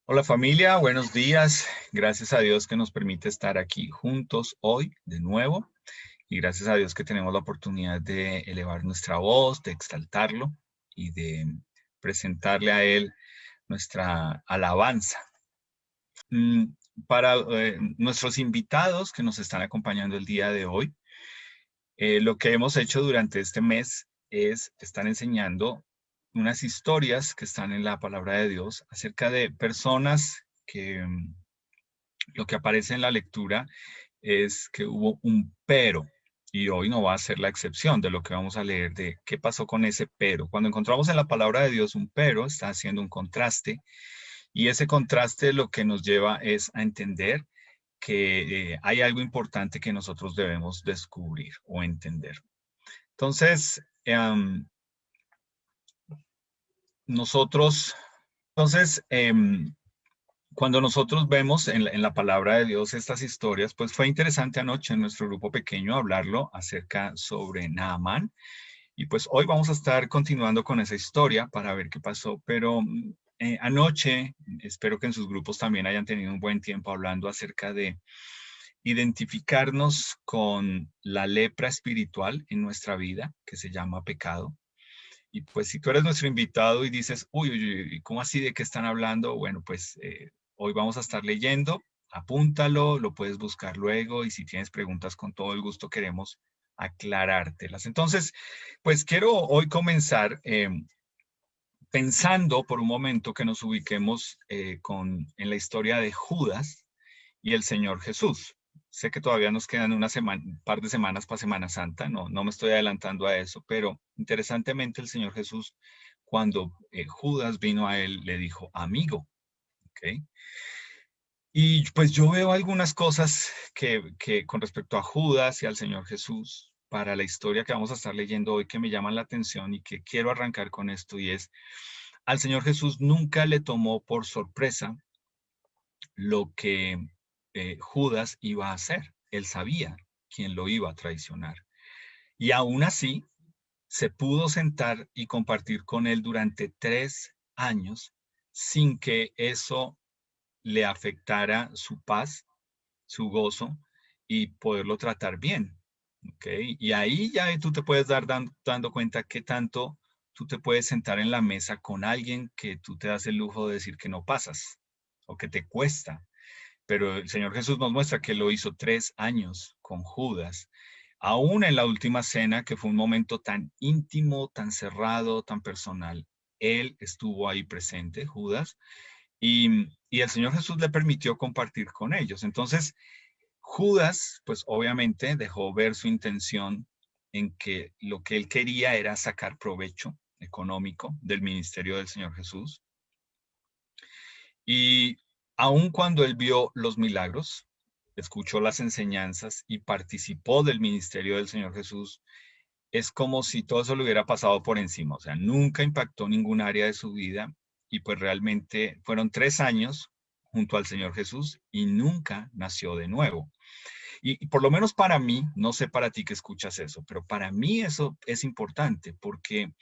Hola familia, buenos días. Gracias a Dios que nos permite estar aquí juntos hoy de nuevo y gracias a Dios que tenemos la oportunidad de elevar nuestra voz, de exaltarlo y de presentarle a Él nuestra alabanza. Mm, Para nuestros invitados que nos están acompañando el día de hoy, lo que hemos hecho durante este mes es estar enseñando unas historias que están en la palabra de Dios acerca de personas que lo que aparece en la lectura es que hubo un pero, y hoy no va a ser la excepción de lo que vamos a leer de qué pasó con ese pero. Cuando encontramos en la palabra de Dios un pero, está haciendo un contraste, y ese contraste lo que nos lleva es a entender que hay algo importante que nosotros debemos descubrir o entender. Entonces, nosotros, entonces, cuando nosotros vemos en la palabra de Dios estas historias, pues fue interesante anoche en nuestro grupo pequeño hablarlo acerca sobre Naamán. Y pues hoy vamos a estar continuando con esa historia para ver qué pasó. Pero anoche, espero que en sus grupos también hayan tenido un buen tiempo hablando acerca de identificarnos con la lepra espiritual en nuestra vida, que se llama pecado. Y pues si tú eres nuestro invitado y dices, uy, uy, uy, ¿cómo así de qué están hablando? Bueno, pues hoy vamos a estar leyendo, apúntalo, lo puedes buscar luego y si tienes preguntas con todo el gusto queremos aclarártelas. Entonces, pues quiero hoy comenzar pensando por un momento que nos ubiquemos en la historia de Judas y el Señor Jesús. Sé que todavía nos quedan una semana, un par de semanas para Semana Santa, no me estoy adelantando a eso, pero interesantemente el Señor Jesús, cuando Judas vino a él, le dijo, amigo, ¿ok? Y pues yo veo algunas cosas que con respecto a Judas y al Señor Jesús, para la historia que vamos a estar leyendo hoy, que me llaman la atención y que quiero arrancar con esto, y es, al Señor Jesús nunca le tomó por sorpresa lo que Judas iba a hacer. Él sabía quién lo iba a traicionar. Y aún así, se pudo sentar y compartir con él durante 3 años sin que eso le afectara su paz, su gozo y poderlo tratar bien. ¿Okay? Y ahí ya tú te puedes dando cuenta que tanto tú te puedes sentar en la mesa con alguien que tú te das el lujo de decir que no pasas o que te cuesta, pero el Señor Jesús nos muestra que lo hizo 3 años con Judas, aún en la última cena, que fue un momento tan íntimo, tan cerrado, tan personal. Él estuvo ahí presente, Judas, y el Señor Jesús le permitió compartir con ellos. Entonces, Judas, pues obviamente dejó ver su intención en que lo que él quería era sacar provecho económico del ministerio del Señor Jesús. Y aun cuando él vio los milagros, escuchó las enseñanzas y participó del ministerio del Señor Jesús, es como si todo eso le hubiera pasado por encima. O sea, nunca impactó ningún área de su vida y pues realmente fueron 3 años junto al Señor Jesús y nunca nació de nuevo. Y por lo menos para mí, no sé para ti que escuchas eso, pero para mí eso es importante porque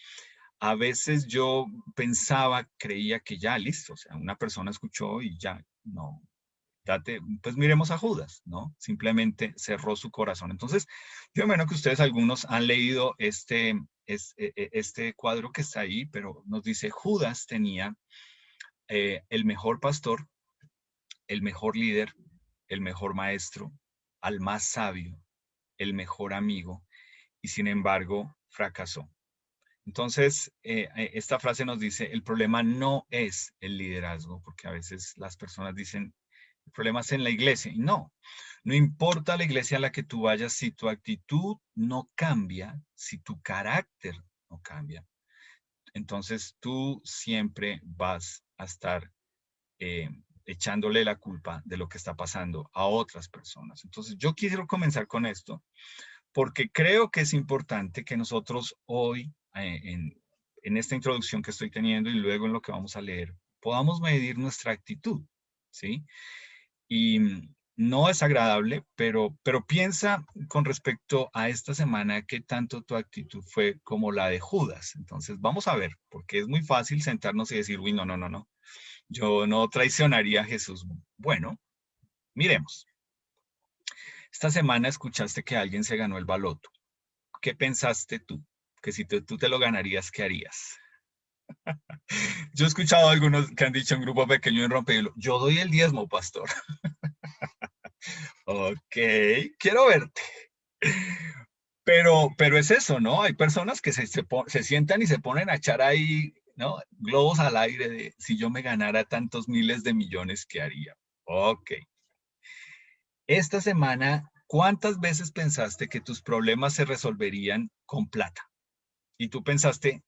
a veces yo pensaba, creía que ya listo, o sea, una persona escuchó y ya, no, date, pues miremos a Judas, ¿no? Simplemente cerró su corazón. Entonces, yo imagino que ustedes algunos han leído este cuadro que está ahí, pero nos dice, Judas tenía el mejor pastor, el mejor líder, el mejor maestro, al más sabio, el mejor amigo, y sin embargo fracasó. Entonces, esta frase nos dice, el problema no es el liderazgo, porque a veces las personas dicen, el problema es en la iglesia. Y no, no importa la iglesia a la que tú vayas, si tu actitud no cambia, si tu carácter no cambia, entonces tú siempre vas a estar eh, echándole la culpa de lo que está pasando a otras personas. Entonces, yo quiero comenzar con esto porque creo que es importante que nosotros hoy, en esta introducción que estoy teniendo y luego en lo que vamos a leer, podamos medir nuestra actitud, ¿sí? Y no es agradable, pero piensa con respecto a esta semana qué tanto tu actitud fue como la de Judas. Entonces, vamos a ver, porque es muy fácil sentarnos y decir, uy, no, no, no, no, yo no traicionaría a Jesús. Bueno, miremos. Esta semana escuchaste que alguien se ganó el baloto. ¿Qué pensaste tú? Que si tú te lo ganarías, ¿qué harías? Yo he escuchado a algunos que han dicho en grupo pequeño en Rompehielo, yo doy el diezmo, pastor. Ok, quiero verte. Pero es eso, ¿no? Hay personas que se sientan y se ponen a echar ahí, ¿no? Globos al aire de si yo me ganara tantos miles de millones, ¿qué haría? Ok. Esta semana, ¿cuántas veces pensaste que tus problemas se resolverían con plata? Y tú pensaste,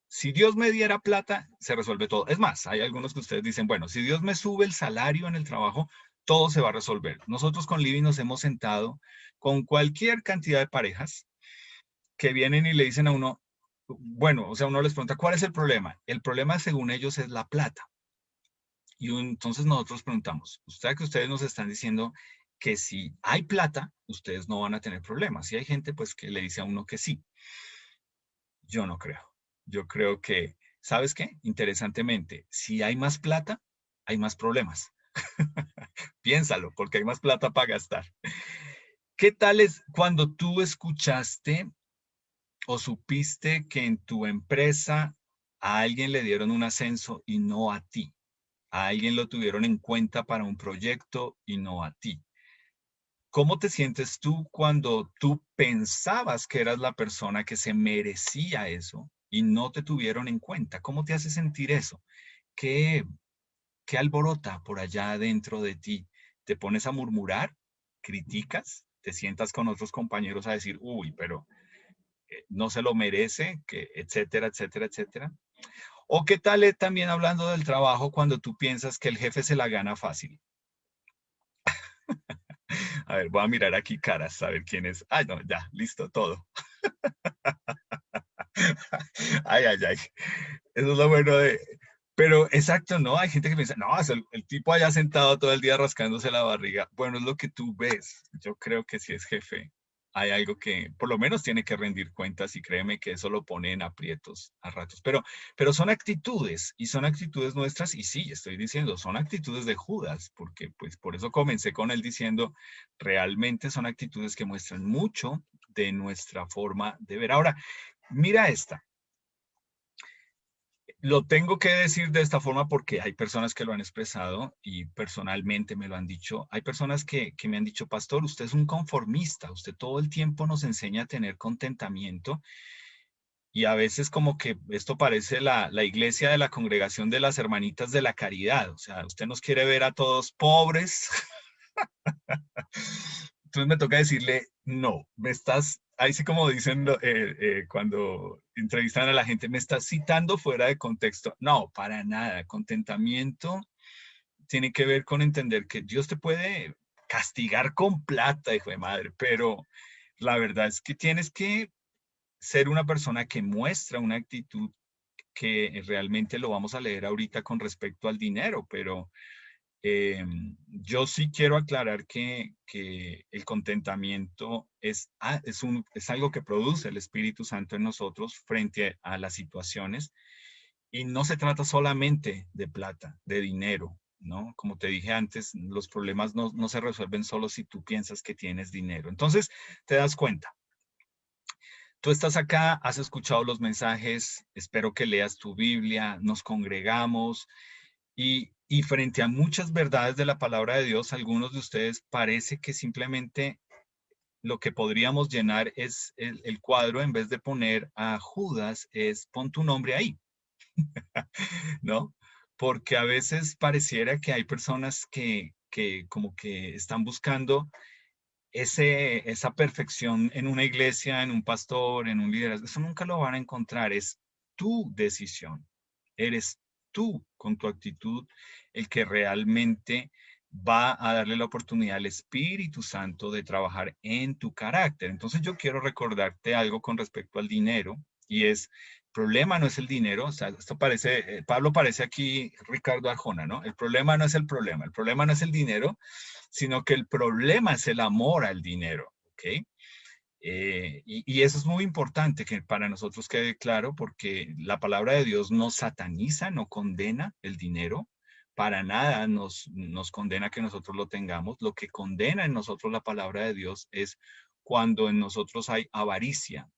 si Dios me diera plata, se resuelve todo. Es más, hay algunos que ustedes dicen, bueno, si Dios me sube el salario en el trabajo, todo se va a resolver. Nosotros con Livy nos hemos sentado con cualquier cantidad de parejas que vienen y le dicen a uno, bueno, o sea, uno les pregunta, ¿cuál es el problema? El problema, según ellos, es la plata. Y entonces nosotros preguntamos, usted que ustedes nos están diciendo que si hay plata, ustedes no van a tener problemas. Y hay gente pues que le dice a uno que sí. Yo no creo. Yo creo que, ¿sabes qué? Interesantemente, si hay más plata, hay más problemas. Piénsalo, porque hay más plata para gastar. ¿Qué tal es cuando tú escuchaste o supiste que en tu empresa a alguien le dieron un ascenso y no a ti? A alguien lo tuvieron en cuenta para un proyecto y no a ti. ¿Cómo te sientes tú cuando tú pensabas que eras la persona que se merecía eso y no te tuvieron en cuenta? ¿Cómo te hace sentir eso? ¿Qué, qué alborota por allá dentro de ti? ¿Te pones a murmurar? ¿Criticas? ¿Te sientas con otros compañeros a decir, uy, pero no se lo merece, que etcétera, etcétera, etcétera? ¿O qué tal también hablando del trabajo cuando tú piensas que el jefe se la gana fácil? A ver, voy a mirar aquí caras, a ver quién es. Ay, no, ya, listo, todo. Ay, ay, ay. Eso es lo bueno de... Pero exacto, ¿no? Hay gente que piensa, no, es el tipo allá sentado todo el día rascándose la barriga. Bueno, es lo que tú ves. Yo creo que si es jefe, hay algo que por lo menos tiene que rendir cuentas y créeme que eso lo pone en aprietos a ratos. Pero son actitudes y son actitudes nuestras y sí, estoy diciendo, son actitudes de Judas, porque pues por eso comencé con él diciendo, realmente son actitudes que muestran mucho de nuestra forma de ver. Ahora, mira esta. Lo tengo que decir de esta forma porque hay personas que lo han expresado y personalmente me lo han dicho. Hay personas que me han dicho, pastor, usted es un conformista, usted todo el tiempo nos enseña a tener contentamiento y a veces como que esto parece la iglesia de la congregación de las hermanitas de la caridad. O sea, usted nos quiere ver a todos pobres. Entonces me toca decirle, no, me estás, ahí sí como dicen cuando entrevistan a la gente, me estás citando fuera de contexto. No, para nada. Contentamiento tiene que ver con entender que Dios te puede castigar con plata, hijo de madre, pero la verdad es que tienes que ser una persona que muestra una actitud que realmente lo vamos a leer ahorita con respecto al dinero, pero yo sí quiero aclarar que el contentamiento es algo que produce el Espíritu Santo en nosotros frente a las situaciones y no se trata solamente de plata, de dinero, ¿no? Como te dije antes, los problemas no se resuelven solo si tú piensas que tienes dinero. Entonces, te das cuenta. Tú estás acá, has escuchado los mensajes, espero que leas tu Biblia, nos congregamos, y frente a muchas verdades de la palabra de Dios, algunos de ustedes parece que simplemente lo que podríamos llenar es el cuadro, en vez de poner a Judas, es pon tu nombre ahí, ¿no? Porque a veces pareciera que hay personas que como que están buscando esa perfección en una iglesia, en un pastor, en un liderazgo. Eso nunca lo van a encontrar, es tu decisión. Eres tú con tu actitud el que realmente va a darle la oportunidad al Espíritu Santo de trabajar en tu carácter. Entonces yo quiero recordarte algo con respecto al dinero y es, problema no es el dinero, o sea, esto parece, Pablo parece aquí Ricardo Arjona, ¿no? El problema no es el problema no es el dinero, sino que el problema es el amor al dinero, ¿ok? Y eso es muy importante que para nosotros quede claro porque la palabra de Dios no sataniza, no condena el dinero, para nada nos condena que nosotros lo tengamos. Lo que condena en nosotros la palabra de Dios es cuando en nosotros hay avaricia,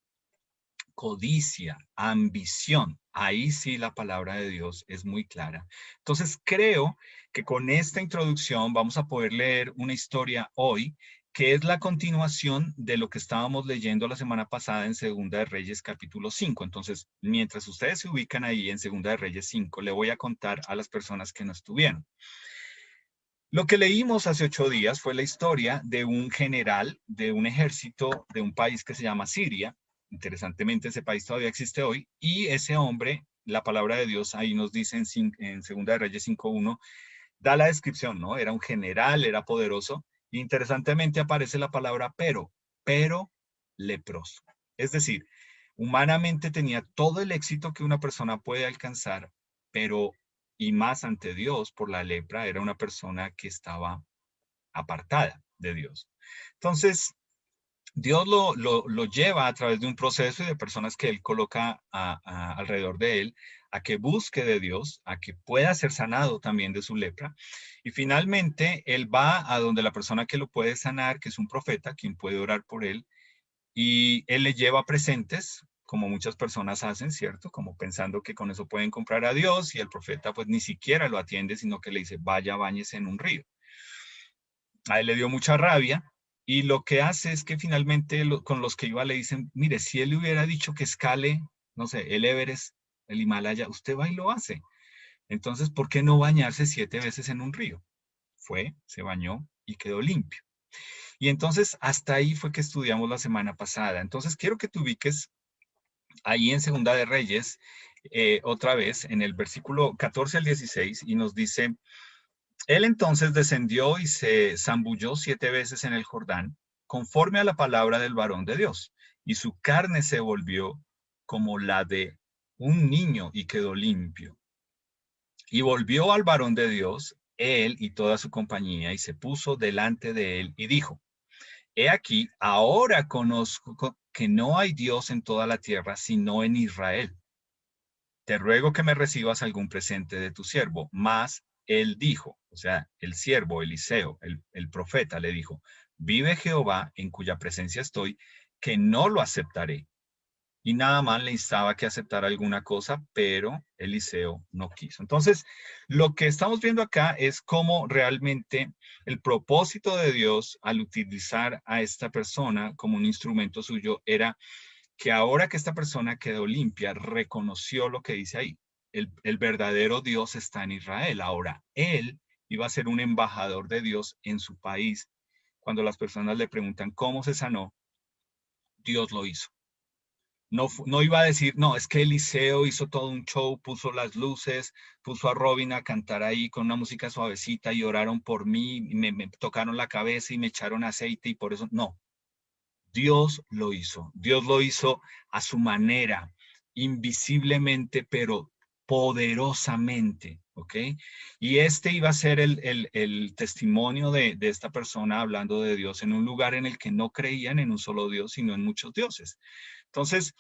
codicia, ambición. Ahí sí la palabra de Dios es muy clara. Entonces creo que con esta introducción vamos a poder leer una historia hoy que es la continuación de lo que estábamos leyendo la semana pasada en Segunda de Reyes capítulo 5. Entonces, mientras ustedes se ubican ahí en Segunda de Reyes 5, le voy a contar a las personas que no estuvieron. Lo que leímos hace 8 días fue la historia de un general de un ejército de un país que se llama Siria. Interesantemente, ese país todavía existe hoy. Y ese hombre, la palabra de Dios ahí nos dice en Segunda de Reyes 5:1, da la descripción, ¿no? Era un general, era poderoso. Interesantemente aparece la palabra pero leproso. Es decir, humanamente tenía todo el éxito que una persona puede alcanzar, pero y más ante Dios por la lepra, era una persona que estaba apartada de Dios. Entonces, Dios lo lleva a través de un proceso y de personas que Él coloca alrededor de Él, a que busque de Dios, a que pueda ser sanado también de su lepra. Y finalmente, Él va a donde la persona que lo puede sanar, que es un profeta, quien puede orar por Él, y Él le lleva presentes, como muchas personas hacen, ¿cierto? Como pensando que con eso pueden comprar a Dios, y el profeta pues ni siquiera lo atiende, sino que le dice, vaya, báñese en un río. A él le dio mucha rabia y lo que hace es que finalmente con los que iba le dicen, mire, si él le hubiera dicho que escale, no sé, el Everest, el Himalaya, usted va y lo hace. Entonces, ¿por qué no bañarse 7 veces en un río? Fue, se bañó y quedó limpio. Y entonces, hasta ahí fue que estudiamos la semana pasada. Entonces, quiero que te ubiques ahí en Segunda de Reyes, otra vez, en el versículo 14 al 16, y nos dice, él entonces descendió y se zambulló 7 veces en el Jordán, conforme a la palabra del varón de Dios, y su carne se volvió como la de un niño y quedó limpio. Y volvió al varón de Dios, él y toda su compañía, y se puso delante de él y dijo, he aquí, ahora conozco que no hay Dios en toda la tierra, sino en Israel. Te ruego que me recibas algún presente de tu siervo. Mas él dijo, o sea, el siervo Eliseo, el profeta, le dijo, vive Jehová en cuya presencia estoy, que no lo aceptaré. Y nada más le instaba que aceptara alguna cosa, pero Eliseo no quiso. Entonces, lo que estamos viendo acá es cómo realmente el propósito de Dios al utilizar a esta persona como un instrumento suyo era que ahora que esta persona quedó limpia, reconoció lo que dice ahí. El verdadero Dios está en Israel. Ahora, él iba a ser un embajador de Dios en su país. Cuando las personas le preguntan cómo se sanó, Dios lo hizo. No iba a decir, no, es que Eliseo hizo todo un show, puso las luces, puso a Robin a cantar ahí con una música suavecita y oraron por mí, me tocaron la cabeza y me echaron aceite y por eso, no. Dios lo hizo. Dios lo hizo a su manera, invisiblemente, pero poderosamente, ¿ok? Y este iba a ser el testimonio de esta persona hablando de Dios en un lugar en el que no creían en un solo Dios, sino en muchos dioses. Entonces,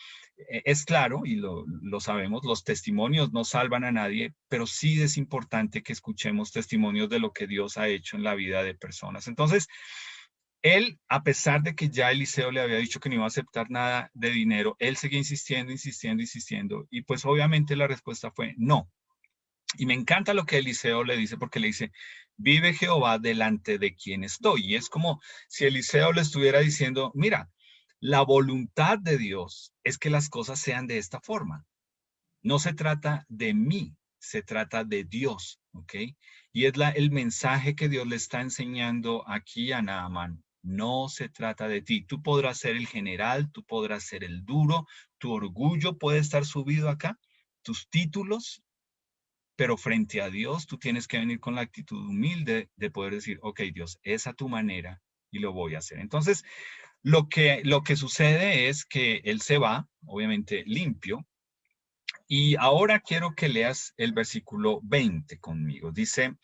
es claro, y lo sabemos, los testimonios no salvan a nadie, pero sí es importante que escuchemos testimonios de lo que Dios ha hecho en la vida de personas. Entonces, él, a pesar de que ya Eliseo le había dicho que no iba a aceptar nada de dinero, él seguía insistiendo, insistiendo, insistiendo. Y pues obviamente la respuesta fue no. Y me encanta lo que Eliseo le dice porque le dice, vive Jehová delante de quien estoy. Y es como si Eliseo le estuviera diciendo, mira, la voluntad de Dios es que las cosas sean de esta forma. No se trata de mí, se trata de Dios, ¿ok? Y es el mensaje que Dios le está enseñando aquí a Naamán. No se trata de ti. Tú podrás ser el general, tú podrás ser el duro, tu orgullo puede estar subido acá, tus títulos, pero frente a Dios tú tienes que venir con la actitud humilde de poder decir, ok, Dios, es a tu manera y lo voy a hacer. Entonces, lo que sucede es que él se va, obviamente limpio, Y ahora quiero que leas el versículo 20 conmigo. Dice,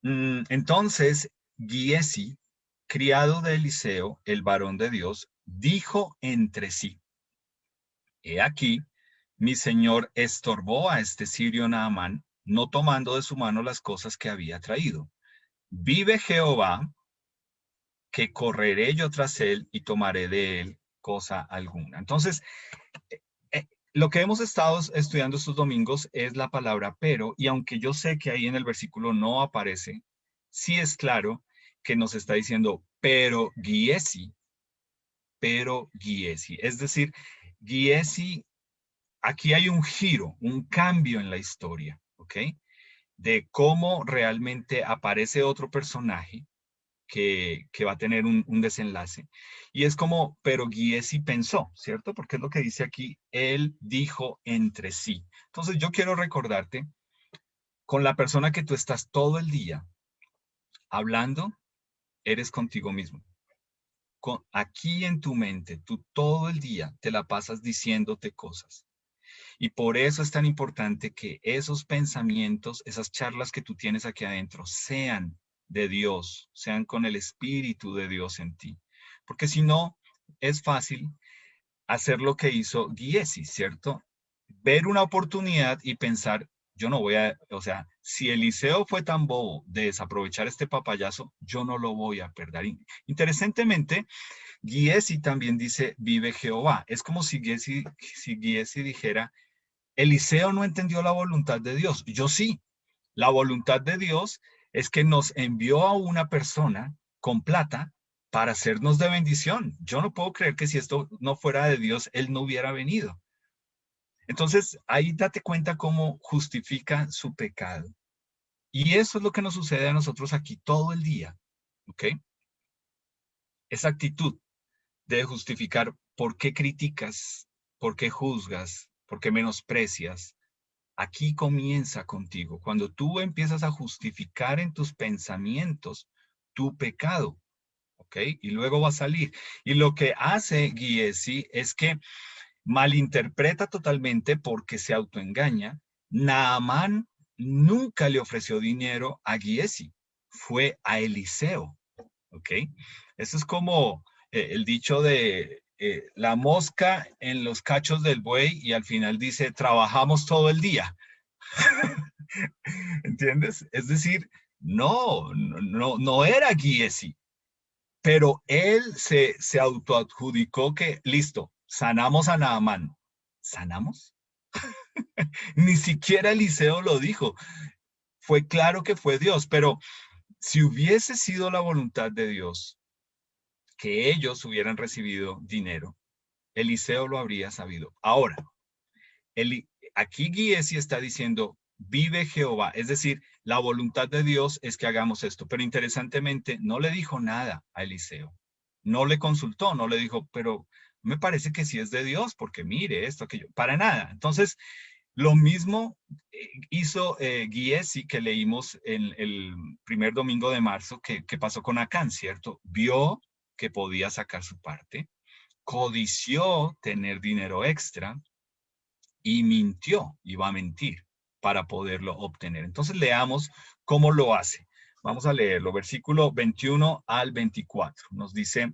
entonces Giesi, criado de Eliseo, el varón de Dios, dijo entre sí, he aquí, mi señor estorbó a este sirio Naamán, no tomando de su mano las cosas que había traído. Vive Jehová, que correré yo tras él y tomaré de él cosa alguna. Entonces, lo que hemos estado estudiando estos domingos es la palabra pero, y aunque yo sé que ahí en el versículo no aparece, sí es claro que nos está diciendo pero Giesi. Es decir, Giesi, aquí hay un giro, un cambio en la historia, ¿ok? De cómo realmente aparece otro personaje que va a tener un desenlace. Y es como, pero Giesi pensó, ¿cierto? Porque es lo que dice aquí, él dijo entre sí. Entonces yo quiero recordarte, con la persona que tú estás todo el día hablando, eres contigo mismo. Aquí en tu mente, tú todo el día te la pasas diciéndote cosas. Y por eso es tan importante que esos pensamientos, esas charlas que tú tienes aquí adentro, sean de Dios, sean con el Espíritu de Dios en ti. Porque si no, es fácil hacer lo que hizo Giesi, ¿cierto? Ver una oportunidad y pensar, yo no voy a, o sea, si Eliseo fue tan bobo de desaprovechar este papayazo, yo no lo voy a perder. Interesantemente, Giesi también dice, vive Jehová. Es como si Giesi dijera, Eliseo no entendió la voluntad de Dios. Yo sí. La voluntad de Dios es que nos envió a una persona con plata para hacernos de bendición. Yo no puedo creer que si esto no fuera de Dios, Él no hubiera venido. Entonces, ahí date cuenta cómo justifica su pecado. Y eso es lo que nos sucede a nosotros aquí todo el día. ¿Ok? Esa actitud de justificar por qué criticas, por qué juzgas, por qué menosprecias, aquí comienza contigo. Cuando tú empiezas a justificar en tus pensamientos tu pecado, ¿ok? Y luego va a salir. Y lo que hace Giesi es que malinterpreta totalmente porque se autoengaña. Naamán nunca le ofreció dinero a Giesi, fue a Eliseo, ¿ok? Eso es como el dicho de la mosca en los cachos del buey y al final dice, trabajamos todo el día. ¿Entiendes? Es decir, no era Giesi, pero él se autoadjudicó que, listo, sanamos a Naamán. ¿Sanamos? Ni siquiera Eliseo lo dijo. Fue claro que fue Dios, pero si hubiese sido la voluntad de Dios que ellos hubieran recibido dinero, Eliseo lo habría sabido. Ahora, aquí Giesi está diciendo, vive Jehová, es decir, la voluntad de Dios es que hagamos esto, pero interesantemente no le dijo nada a Eliseo, no le consultó, no le dijo, pero me parece que sí es de Dios, porque mire esto, aquello, para nada. Entonces, lo mismo hizo Giesi que leímos en el primer domingo de marzo, que pasó con Acán, ¿cierto? Vio que podía sacar su parte, codició tener dinero extra, y mintió, iba a mentir para poderlo obtener. Entonces leamos cómo lo hace. Vamos a leerlo, versículo 21 al 24. Nos dice,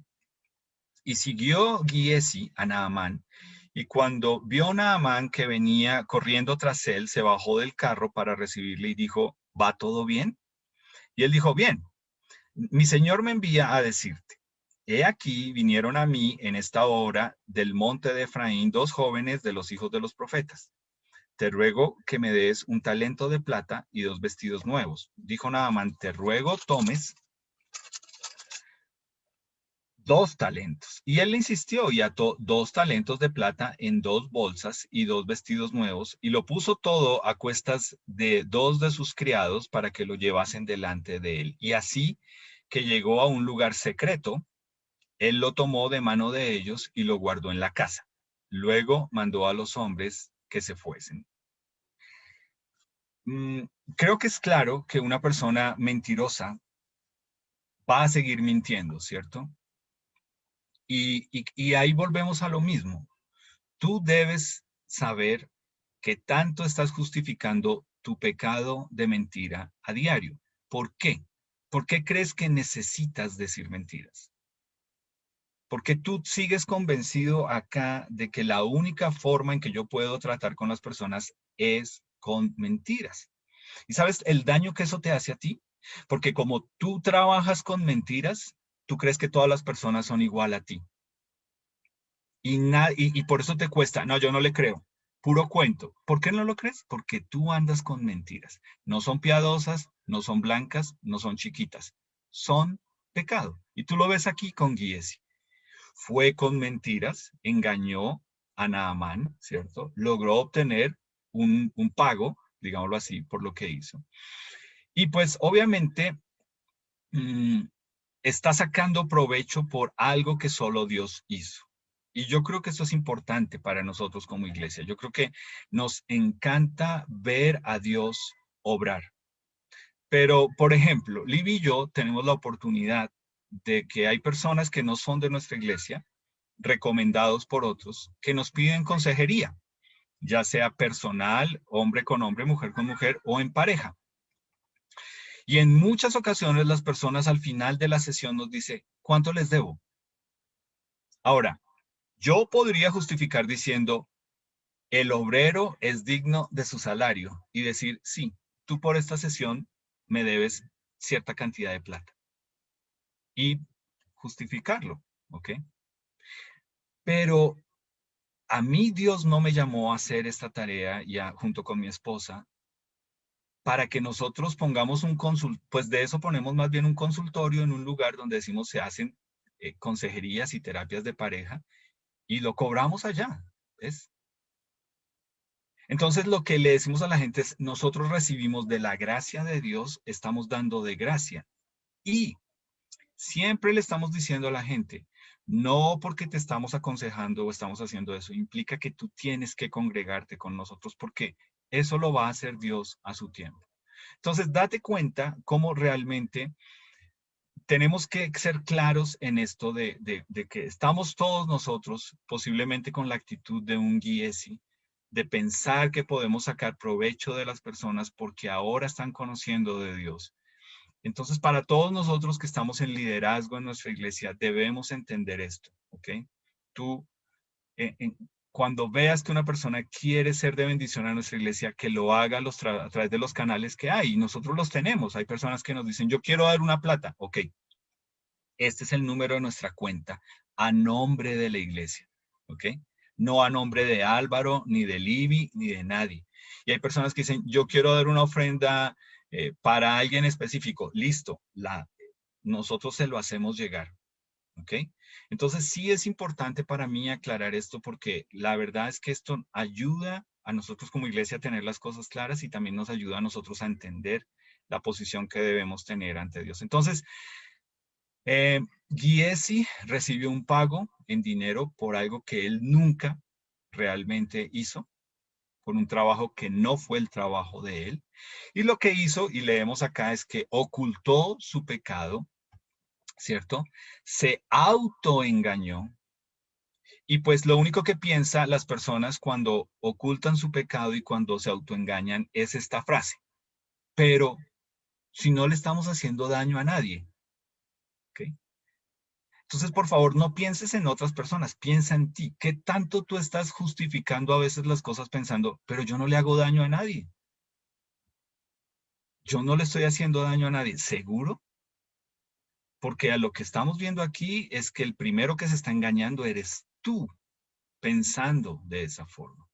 y siguió Giesi a Naamán, y cuando vio Naamán que venía corriendo tras él, se bajó del carro para recibirle y dijo, ¿va todo bien? Y él dijo, bien, mi señor me envía a decirte, he aquí vinieron a mí en esta hora del monte de Efraín dos jóvenes de los hijos de los profetas. Te ruego que me des un talento de plata y dos vestidos nuevos. Dijo Naamán, te ruego tomes 2 talentos. Y él le insistió y ató 2 talentos de plata en 2 bolsas y 2 vestidos nuevos y lo puso todo a cuestas de 2 de sus criados para que lo llevasen delante de él. Y así que llegó a un lugar secreto, él lo tomó de mano de ellos y lo guardó en la casa. Luego mandó a los hombres que se fuesen. Mm, Creo que es claro que una persona mentirosa va a seguir mintiendo, ¿cierto? Y ahí volvemos a lo mismo. Tú debes saber ¿Qué tanto estás justificando tu pecado de mentira a diario? ¿Por qué? ¿Por qué crees que necesitas decir mentiras? Porque tú sigues convencido acá de que la única forma en que yo puedo tratar con las personas es con mentiras. ¿Y sabes el daño que eso te hace a ti? Porque como tú trabajas con mentiras, tú crees que todas las personas son igual a ti. Y por eso te cuesta. No, yo no le creo. Puro cuento. ¿Por qué no lo crees? Porque tú andas con mentiras. No son piadosas, no son blancas, no son chiquitas. Son pecado. Y tú lo ves aquí con Giesi. Fue con mentiras, engañó a Naamán, ¿cierto? Logró obtener un pago, digámoslo así, por lo que hizo. Y pues obviamente mm, está sacando provecho por algo que solo Dios hizo. Y yo creo que eso es importante para nosotros como iglesia. Yo creo que nos encanta ver a Dios obrar. Pero, por ejemplo, Libby y yo tenemos la oportunidad de que hay personas que no son de nuestra iglesia, recomendados por otros, que nos piden consejería, ya sea personal, hombre con hombre, mujer con mujer o en pareja. Y en muchas ocasiones las personas al final de la sesión nos dicen, ¿cuánto les debo? Ahora, yo podría justificar diciendo, el obrero es digno de su salario y decir, sí, tú por esta sesión me debes cierta cantidad de plata y justificarlo, ¿ok? Pero a mí Dios no me llamó a hacer esta tarea ya junto con mi esposa para que nosotros pongamos pues de eso ponemos más bien un consultorio en un lugar donde decimos se hacen consejerías y terapias de pareja y lo cobramos allá, ¿ves? Entonces lo que le decimos a la gente es, nosotros recibimos de la gracia de Dios, estamos dando de gracia. Y siempre le estamos diciendo a la gente, no porque te estamos aconsejando o estamos haciendo eso, implica que tú tienes que congregarte con nosotros porque eso lo va a hacer Dios a su tiempo. Entonces, date cuenta cómo realmente tenemos que ser claros en esto de que estamos todos nosotros posiblemente con la actitud de un Giesi, de pensar que podemos sacar provecho de las personas porque ahora están conociendo de Dios. Entonces, para todos nosotros que estamos en liderazgo en nuestra iglesia, debemos entender esto, ¿ok? Tú, eh, en- cuando veas que una persona quiere ser de bendición a nuestra iglesia, que lo haga a través de los canales que hay. Y nosotros los tenemos. Hay personas que nos dicen, yo quiero dar una plata. Ok, este es el número de nuestra cuenta a nombre de la iglesia, ¿ok? No a nombre de Álvaro, ni de Libby, ni de nadie. Y hay personas que dicen, yo quiero dar una ofrenda para alguien específico. Listo, nosotros se lo hacemos llegar, ¿ok? Entonces sí es importante para mí aclarar esto porque la verdad es que esto ayuda a nosotros como iglesia a tener las cosas claras y también nos ayuda a nosotros a entender la posición que debemos tener ante Dios. Entonces, Giesi recibió un pago en dinero por algo que él nunca realmente hizo, por un trabajo que no fue el trabajo de él. Y lo que hizo, y leemos acá, es que ocultó su pecado, ¿cierto? Se autoengañó. Y pues lo único que piensa las personas cuando ocultan su pecado y cuando se autoengañan es esta frase. Pero si no le estamos haciendo daño a nadie, ¿ok? Entonces, por favor, no pienses en otras personas, piensa en ti. ¿Qué tanto tú estás justificando a veces las cosas pensando, pero yo no le hago daño a nadie? Yo no le estoy haciendo daño a nadie, ¿seguro? Porque a lo que estamos viendo aquí es que el primero que se está engañando eres tú, pensando de esa forma.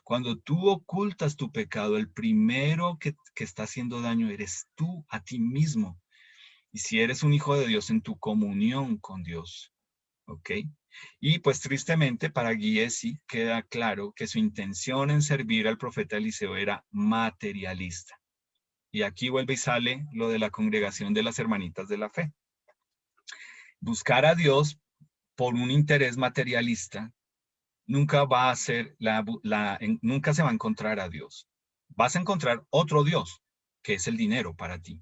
Cuando tú ocultas tu pecado, el primero que está haciendo daño eres tú a ti mismo. Y si eres un hijo de Dios en tu comunión con Dios, ¿ok? Y pues tristemente para Giesi queda claro que su intención en servir al profeta Eliseo era materialista. Y aquí vuelve y sale lo de la congregación de las hermanitas de la fe. Buscar a Dios por un interés materialista nunca va a ser nunca se va a encontrar a Dios. Vas a encontrar otro Dios, que es el dinero para ti,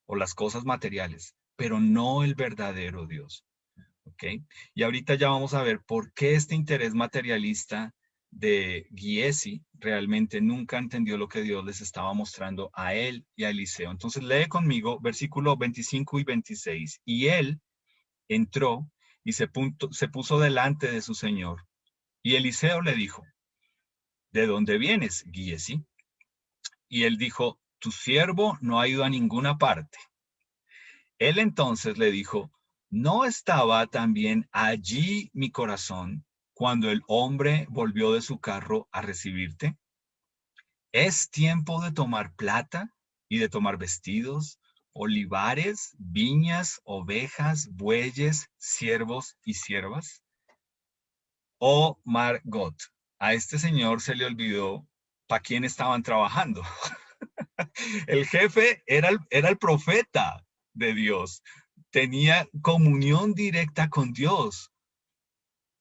o las cosas materiales, pero no el verdadero Dios. ¿Ok? Y ahorita ya vamos a ver por qué este interés materialista de Giesi realmente nunca entendió lo que Dios les estaba mostrando a él y a Eliseo. Entonces lee conmigo versículo 25 y 26. Y él entró y se puso delante de su señor. Y Eliseo le dijo, ¿de dónde vienes, Giesi? Y él dijo, tu siervo no ha ido a ninguna parte. Él entonces le dijo, ¿no estaba también allí mi corazón cuando el hombre volvió de su carro a recibirte? Es tiempo de tomar plata y de tomar vestidos, olivares, viñas, ovejas, bueyes, siervos y siervas. Oh Margot, a este señor se le olvidó para quién estaban trabajando. El jefe era el profeta de Dios. Tenía comunión directa con Dios.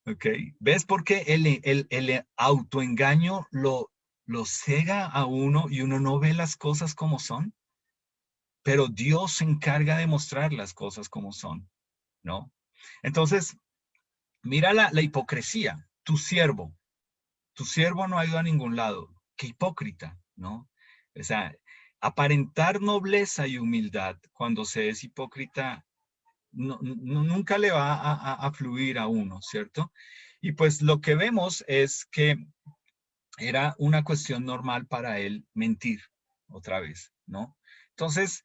¿Ok? ¿Ves por qué el autoengaño lo cega a uno y uno no ve las cosas como son? Pero Dios se encarga de mostrar las cosas como son, ¿no? Entonces, mira la hipocresía. Tu siervo no ha ido a ningún lado. Qué hipócrita, ¿no? O sea, aparentar nobleza y humildad cuando se es hipócrita nunca le va a fluir a uno, ¿cierto? Y pues lo que vemos es que era una cuestión normal para él mentir otra vez, ¿no? Entonces,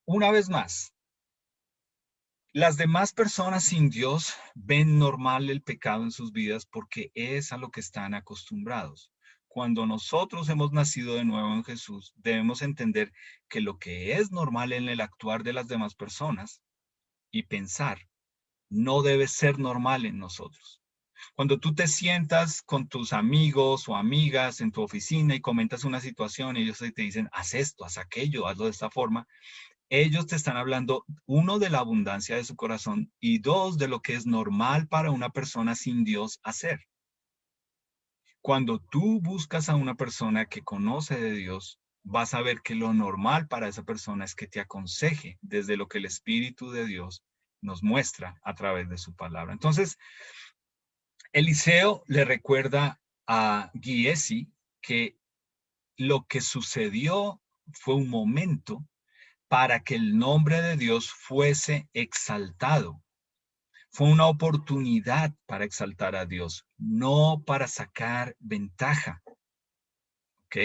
una vez más, las demás personas sin Dios ven normal el pecado en sus vidas porque es a lo que están acostumbrados. Cuando nosotros hemos nacido de nuevo en Jesús, debemos entender que lo que es normal en el actuar de las demás personas y pensar no debe ser normal en nosotros. Cuando tú te sientas con tus amigos o amigas en tu oficina y comentas una situación, ellos te dicen, haz esto, haz aquello, hazlo de esta forma. Ellos te están hablando, uno, de la abundancia de su corazón y dos, de lo que es normal para una persona sin Dios hacer. Cuando tú buscas a una persona que conoce de Dios, vas a ver que lo normal para esa persona es que te aconseje desde lo que el Espíritu de Dios nos muestra a través de su palabra. Entonces, Eliseo le recuerda a Giesi que lo que sucedió fue un momento para que el nombre de Dios fuese exaltado. Fue una oportunidad para exaltar a Dios, no para sacar ventaja. ¿Ok?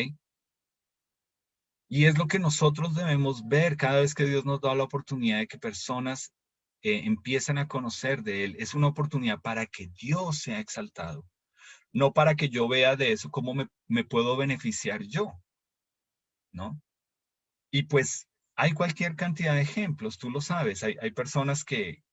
Y es lo que nosotros debemos ver cada vez que Dios nos da la oportunidad de que personas empiezan a conocer de Él. Es una oportunidad para que Dios sea exaltado, no para que yo vea de eso cómo me puedo beneficiar yo, ¿no? Y pues hay cualquier cantidad de ejemplos, tú lo sabes, hay personas que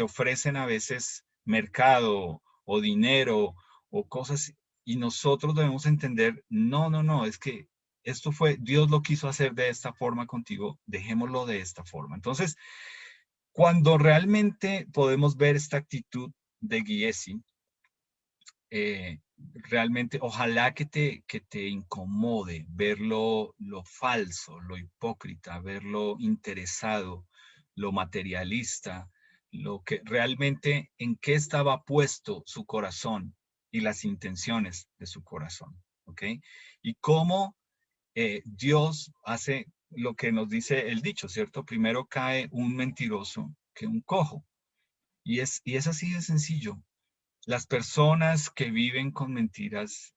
ofrecen a veces mercado o dinero o cosas y nosotros debemos entender, no, es que esto fue, Dios lo quiso hacer de esta forma contigo, dejémoslo de esta forma. Entonces, cuando realmente podemos ver esta actitud de Giesi, realmente ojalá que te incomode ver lo falso, lo hipócrita, ver lo interesado, lo materialista, lo que realmente en qué estaba puesto su corazón y las intenciones de su corazón, ¿ok? Y cómo Dios hace lo que nos dice el dicho, ¿cierto? Primero cae un mentiroso que un cojo. Y es así de sencillo. Las personas que viven con mentiras,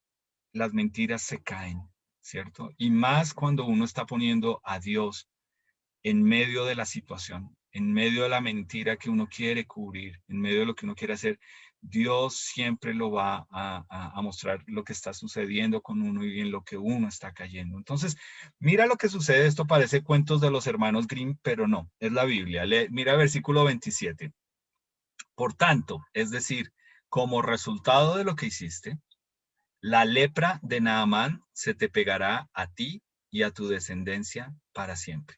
las mentiras se caen, ¿cierto? Y más cuando uno está poniendo a Dios en medio de la situación, en medio de la mentira que uno quiere cubrir, en medio de lo que uno quiere hacer, Dios siempre lo va a mostrar lo que está sucediendo con uno y en lo que uno está cayendo. Entonces, mira lo que sucede. Esto parece cuentos de los hermanos Grimm, pero no, es la Biblia. Mira versículo 27. Por tanto, es decir, como resultado de lo que hiciste, la lepra de Naamán se te pegará a ti y a tu descendencia para siempre.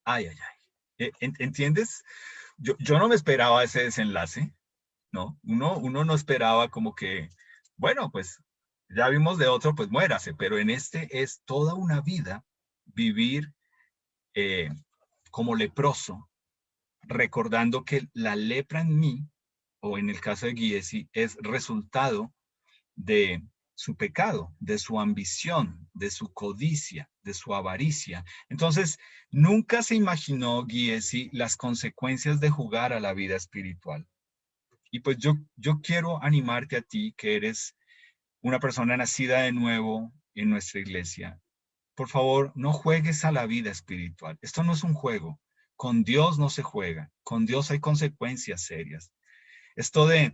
Ay, ay, ay. ¿Entiendes? Yo no me esperaba ese desenlace, ¿no? Uno no esperaba como que, bueno, pues ya vimos de otro, pues muérase, pero en este es toda una vida vivir como leproso, recordando que la lepra en mí o en el caso de Giesi, es resultado de su pecado, de su ambición, de su codicia, de su avaricia. Entonces, nunca se imaginó Giesi las consecuencias de jugar a la vida espiritual. Y pues yo quiero animarte a ti, que eres una persona nacida de nuevo en nuestra iglesia. Por favor, no juegues a la vida espiritual. Esto no es un juego. Con Dios no se juega. Con Dios hay consecuencias serias. Esto de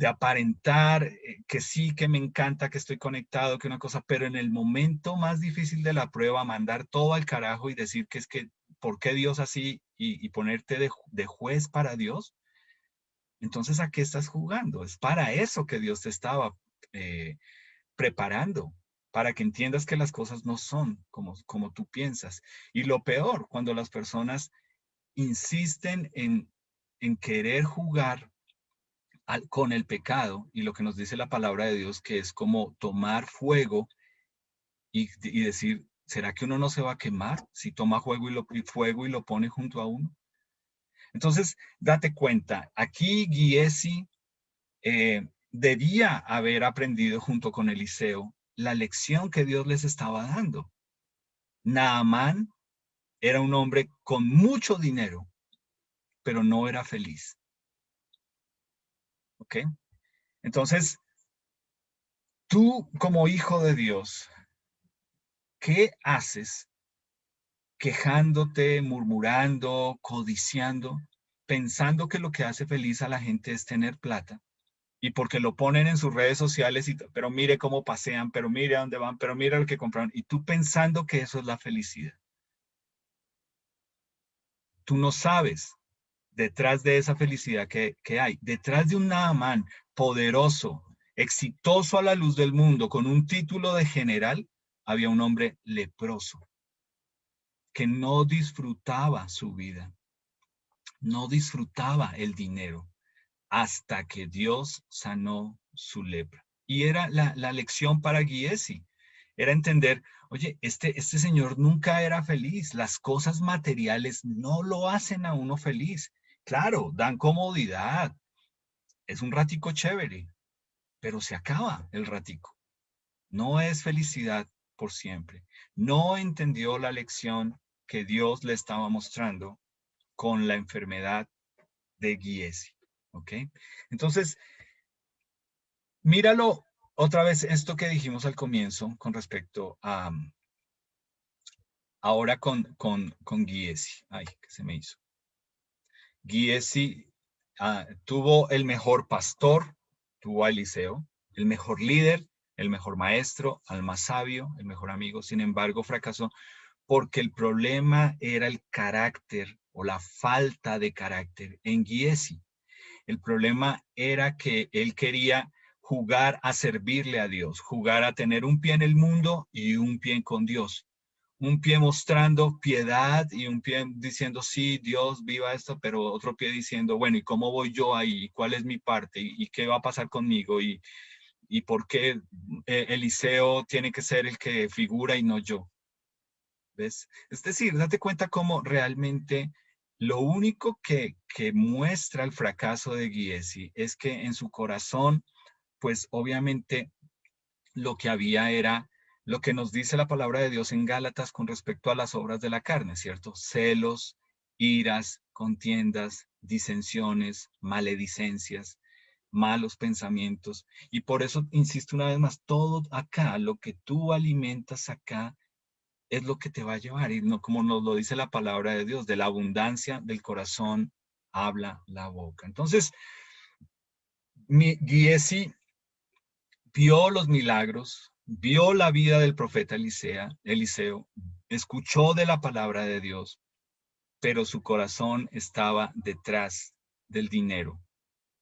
aparentar que sí, que me encanta, que estoy conectado, que una cosa, pero en el momento más difícil de la prueba, mandar todo al carajo y decir que es que, ¿por qué Dios así? Y ponerte de juez para Dios. Entonces, ¿a qué estás jugando? Es para eso que Dios te estaba eh, preparando, para que entiendas que las cosas no son como tú piensas. Y lo peor, cuando las personas insisten en querer jugar con el pecado y lo que nos dice la palabra de Dios, que es como tomar fuego y decir, ¿será que uno no se va a quemar si toma fuego y lo pone junto a uno? Entonces, date cuenta, aquí Giesi debía haber aprendido junto con Eliseo la lección que Dios les estaba dando. Naamán era un hombre con mucho dinero, pero no era feliz. ¿Ok? Entonces, tú como hijo de Dios, ¿qué haces quejándote, murmurando, codiciando, pensando que lo que hace feliz a la gente es tener plata? Y porque lo ponen en sus redes sociales, pero mire cómo pasean, pero mire a dónde van, pero mire lo que compraron. Y tú pensando que eso es la felicidad. Tú no sabes detrás de esa felicidad que hay, detrás de un Naamán poderoso, exitoso a la luz del mundo, con un título de general, había un hombre leproso que no disfrutaba su vida, no disfrutaba el dinero, hasta que Dios sanó su lepra. Y era la lección para Giesi, era entender, oye, este señor nunca era feliz, las cosas materiales no lo hacen a uno feliz. Claro, dan comodidad, es un ratico chévere, pero se acaba el ratico. No es felicidad por siempre. No entendió la lección que Dios le estaba mostrando con la enfermedad de Giesi. ¿Ok? Entonces, míralo otra vez, esto que dijimos al comienzo con respecto a ahora con Giesi. Ay, ¿qué se me hizo? Giesi tuvo el mejor pastor, tuvo a Eliseo, el mejor líder, el mejor maestro, al más sabio, el mejor amigo. Sin embargo, fracasó porque el problema era el carácter o la falta de carácter en Giesi. El problema era que él quería jugar a servirle a Dios, jugar a tener un pie en el mundo y un pie con Dios. Un pie mostrando piedad y un pie diciendo, sí, Dios, viva esto, pero otro pie diciendo, bueno, ¿y cómo voy yo ahí? ¿Cuál es mi parte? ¿Y qué va a pasar conmigo? ¿Y por qué Eliseo tiene que ser el que figura y no yo? ¿Ves? Es decir, date cuenta cómo realmente lo único que muestra el fracaso de Giesi es que en su corazón, pues obviamente lo que había era lo que nos dice la palabra de Dios en Gálatas con respecto a las obras de la carne, ¿cierto? Celos, iras, contiendas, disensiones, maledicencias, malos pensamientos. Y por eso, insisto una vez más, todo acá, lo que tú alimentas acá, es lo que te va a llevar. Y no como nos lo dice la palabra de Dios, de la abundancia del corazón habla la boca. Entonces, Giesi vio los milagros, vio la vida del profeta Eliseo, escuchó de la palabra de Dios, pero su corazón estaba detrás del dinero,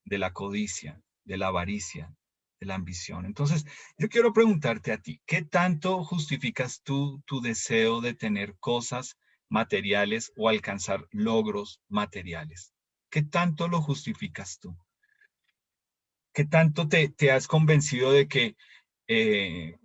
de la codicia, de la avaricia, de la ambición. Entonces, yo quiero preguntarte a ti, ¿qué tanto justificas tú tu deseo de tener cosas materiales o alcanzar logros materiales? ¿Qué tanto lo justificas tú? ¿Qué tanto te has convencido de que, eh,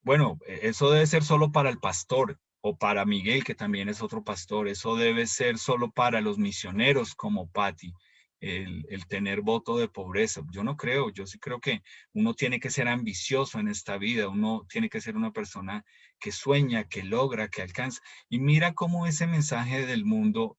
bueno, eso debe ser solo para el pastor o para Miguel, que también es otro pastor, eso debe ser solo para los misioneros como Patty, el tener voto de pobreza. Yo no creo, yo sí creo que uno tiene que ser ambicioso en esta vida, uno tiene que ser una persona que sueña, que logra, que alcanza. Y mira cómo ese mensaje del mundo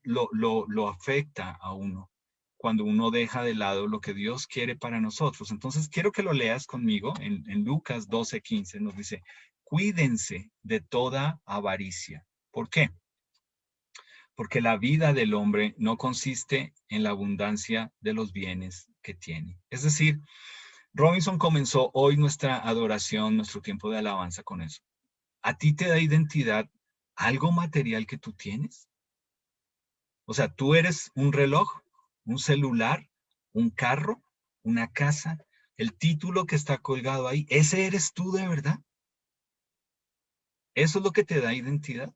lo afecta a uno cuando uno deja de lado lo que Dios quiere para nosotros. Entonces, quiero que lo leas conmigo en Lucas 12:15. Nos dice, cuídense de toda avaricia. ¿Por qué? Porque la vida del hombre no consiste en la abundancia de los bienes que tiene. Es decir, Robinson comenzó hoy nuestra adoración, nuestro tiempo de alabanza con eso. ¿A ti te da identidad algo material que tú tienes? O sea, tú eres un reloj, un celular, un carro, una casa, el título que está colgado ahí. ¿Ese eres tú de verdad? ¿Eso es lo que te da identidad?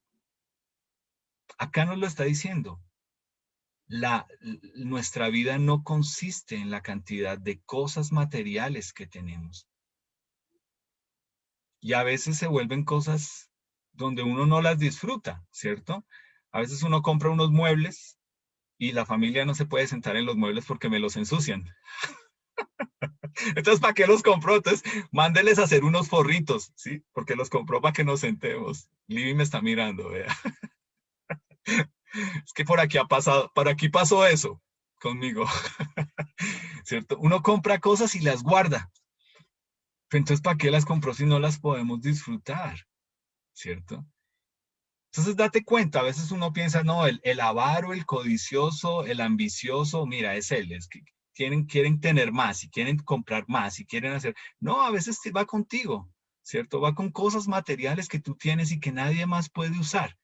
Acá nos lo está diciendo. Nuestra vida no consiste en la cantidad de cosas materiales que tenemos. Y a veces se vuelven cosas donde uno no las disfruta, ¿cierto? A veces uno compra unos muebles y la familia no se puede sentar en los muebles porque me los ensucian. Entonces, ¿para qué los compró? Entonces, mándeles a hacer unos forritos, ¿sí? Porque los compró para que nos sentemos. Libby me está mirando, vea. Es que por aquí ha pasado, por aquí pasó eso conmigo, ¿cierto? Uno compra cosas y las guarda. Pero entonces, ¿para qué las compró si no las podemos disfrutar? ¿Cierto? Entonces, date cuenta, a veces uno piensa, no, el avaro, el codicioso, el ambicioso, mira, es él, es que quieren tener más y quieren comprar más y quieren hacer. No, a veces va contigo, ¿cierto? Va con cosas materiales que tú tienes y que nadie más puede usar,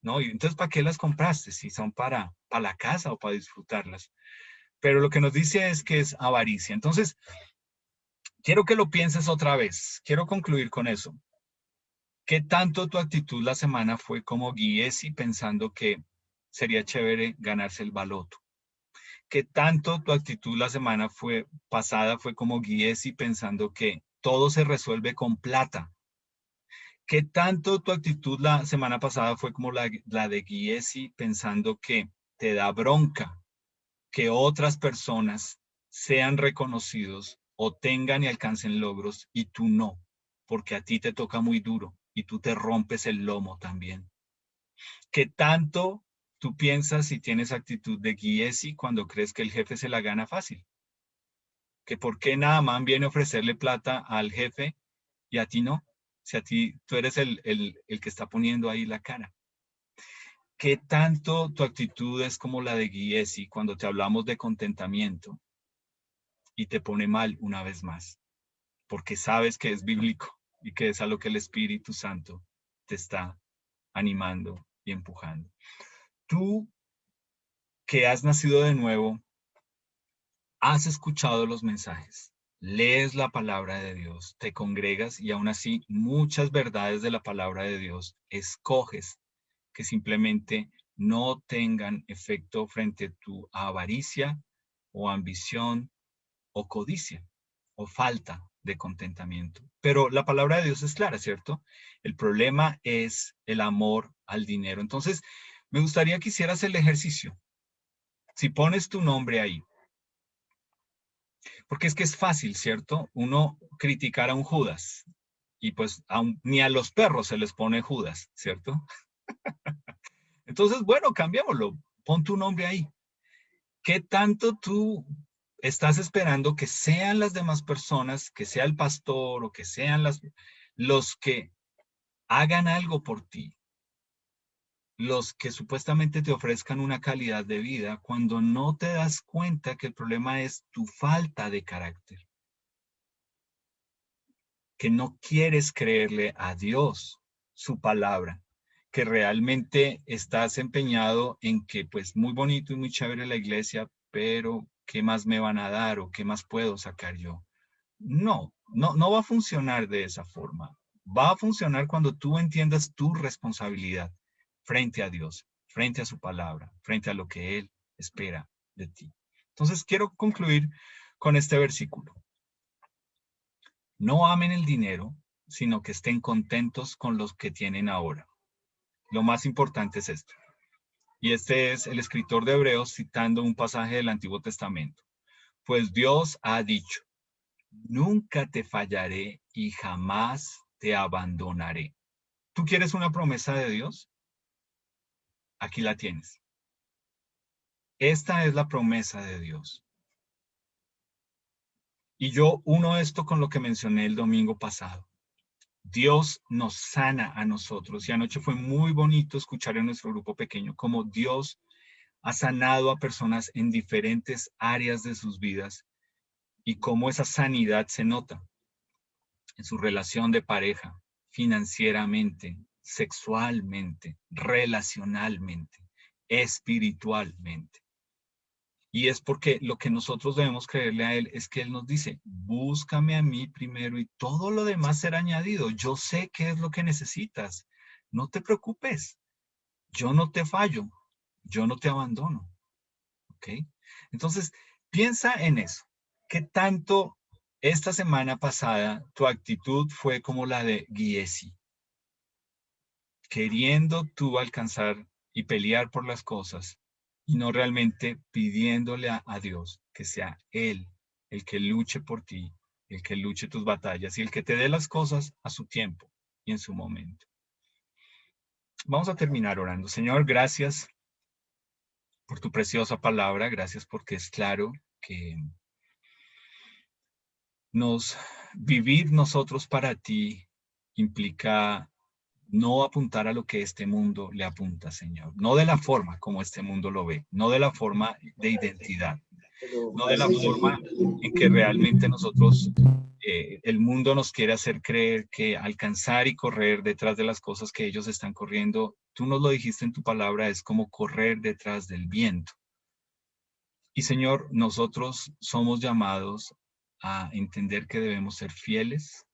¿no? Y entonces, ¿para qué las compraste? Si son para la casa o para disfrutarlas. Pero lo que nos dice es que es avaricia. Entonces, quiero que lo pienses otra vez. Quiero concluir con eso. ¿Qué tanto tu actitud la semana fue como Giesi pensando que sería chévere ganarse el baloto? ¿Qué tanto tu actitud la semana pasada fue como Giesi pensando que todo se resuelve con plata? ¿Qué tanto tu actitud la semana pasada fue como la de Giesi pensando que te da bronca que otras personas sean reconocidos o tengan y alcancen logros y tú no, porque a ti te toca muy duro y tú te rompes el lomo también? ¿Qué tanto tú piensas y tienes actitud de Giesi cuando crees que el jefe se la gana fácil? ¿Que por qué Naaman viene a ofrecerle plata al jefe y a ti no? Si a ti tú eres el que está poniendo ahí la cara. ¿Qué tanto tu actitud es como la de Giesi cuando te hablamos de contentamiento y te pone mal una vez más? Porque sabes que es bíblico y que es a lo que el Espíritu Santo te está animando y empujando. Tú que has nacido de nuevo, has escuchado los mensajes, lees la palabra de Dios, te congregas y aún así muchas verdades de la palabra de Dios escoges que simplemente no tengan efecto frente a tu avaricia o ambición o codicia o falta de contentamiento. Pero la palabra de Dios es clara, ¿cierto? El problema es el amor al dinero. Entonces, me gustaría que hicieras el ejercicio. Si pones tu nombre ahí, porque es que es fácil, ¿cierto? Uno criticar a un Judas y pues ni a los perros se les pone Judas, ¿cierto? Entonces, bueno, cambiémoslo. Pon tu nombre ahí. ¿Qué tanto tú estás esperando que sean las demás personas, que sea el pastor o que sean los que hagan algo por ti? Los que supuestamente te ofrezcan una calidad de vida cuando no te das cuenta que el problema es tu falta de carácter, que no quieres creerle a Dios su palabra, que realmente estás empeñado en que pues muy bonito y muy chévere la iglesia, pero ¿qué más me van a dar o qué más puedo sacar yo? No va a funcionar de esa forma. Va a funcionar cuando tú entiendas tu responsabilidad frente a Dios, frente a su palabra, frente a lo que Él espera de ti. Entonces quiero concluir con este versículo. No amen el dinero, sino que estén contentos con los que tienen ahora. Lo más importante es esto. Y este es el escritor de Hebreos citando un pasaje del Antiguo Testamento. Pues Dios ha dicho, nunca te fallaré y jamás te abandonaré. ¿Tú quieres una promesa de Dios? Aquí la tienes. Esta es la promesa de Dios. Y yo uno esto con lo que mencioné el domingo pasado. Dios nos sana a nosotros. Y anoche fue muy bonito escuchar en nuestro grupo pequeño cómo Dios ha sanado a personas en diferentes áreas de sus vidas y cómo esa sanidad se nota en su relación de pareja, financieramente, sexualmente, relacionalmente, espiritualmente. Y es porque lo que nosotros debemos creerle a Él es que Él nos dice, búscame a mí primero y todo lo demás será añadido. Yo sé qué es lo que necesitas. No te preocupes. Yo no te fallo. Yo no te abandono. ¿Ok? Entonces, piensa en eso. ¿Qué tanto esta semana pasada tu actitud fue como la de Giesi? Queriendo tú alcanzar y pelear por las cosas y no realmente pidiéndole a Dios que sea Él el que luche por ti, el que luche tus batallas y el que te dé las cosas a su tiempo y en su momento. Vamos a terminar orando. Señor, gracias por tu preciosa palabra, gracias porque es claro que vivir nosotros para ti implica no apuntar a lo que este mundo le apunta, Señor. No de la forma como este mundo lo ve, no de la forma de identidad, no de la forma en que realmente nosotros, el mundo nos quiere hacer creer que alcanzar y correr detrás de las cosas que ellos están corriendo, tú nos lo dijiste en tu palabra, es como correr detrás del viento. Y Señor, nosotros somos llamados a entender que debemos ser fieles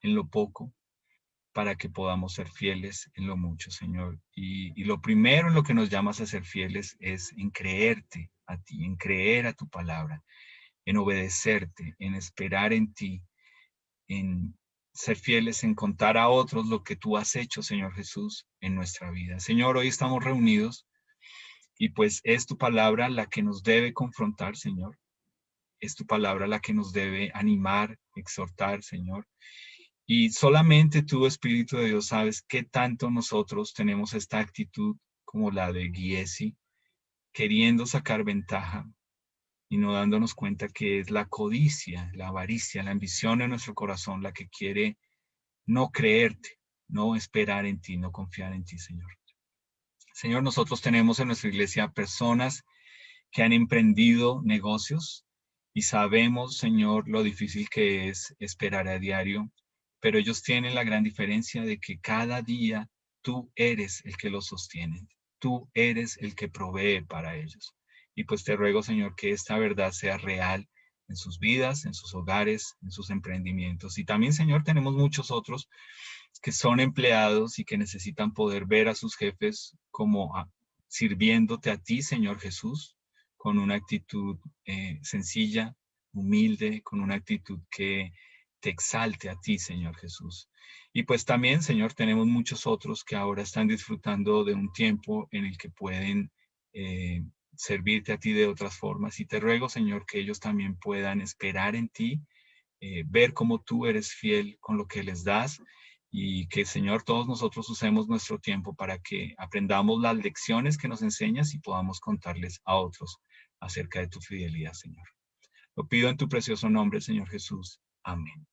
en lo poco para que podamos ser fieles en lo mucho, Señor. Y lo primero en lo que nos llamas a ser fieles es en creerte a ti, en creer a tu palabra, en obedecerte, en esperar en ti, en ser fieles, en contar a otros lo que tú has hecho, Señor Jesús, en nuestra vida. Señor, hoy estamos reunidos y pues es tu palabra la que nos debe confrontar, Señor. Es tu palabra la que nos debe animar, exhortar, Señor. Y solamente tú, Espíritu de Dios, sabes qué tanto nosotros tenemos esta actitud como la de Giesi, queriendo sacar ventaja y no dándonos cuenta que es la codicia, la avaricia, la ambición en nuestro corazón la que quiere no creerte, no esperar en ti, no confiar en ti, Señor. Señor, nosotros tenemos en nuestra iglesia personas que han emprendido negocios y sabemos, Señor, lo difícil que es esperar a diario, pero ellos tienen la gran diferencia de que cada día tú eres el que los sostiene, tú eres el que provee para ellos. Y pues te ruego, Señor, que esta verdad sea real en sus vidas, en sus hogares, en sus emprendimientos. Y también, Señor, tenemos muchos otros que son empleados y que necesitan poder ver a sus jefes como sirviéndote a ti, Señor Jesús, con una actitud sencilla, humilde, con una actitud que te exalte a ti, Señor Jesús. Y pues también, Señor, tenemos muchos otros que ahora están disfrutando de un tiempo en el que pueden servirte a ti de otras formas. Y te ruego, Señor, que ellos también puedan esperar en ti, ver cómo tú eres fiel con lo que les das y que, Señor, todos nosotros usemos nuestro tiempo para que aprendamos las lecciones que nos enseñas y podamos contarles a otros acerca de tu fidelidad, Señor. Lo pido en tu precioso nombre, Señor Jesús. Amén.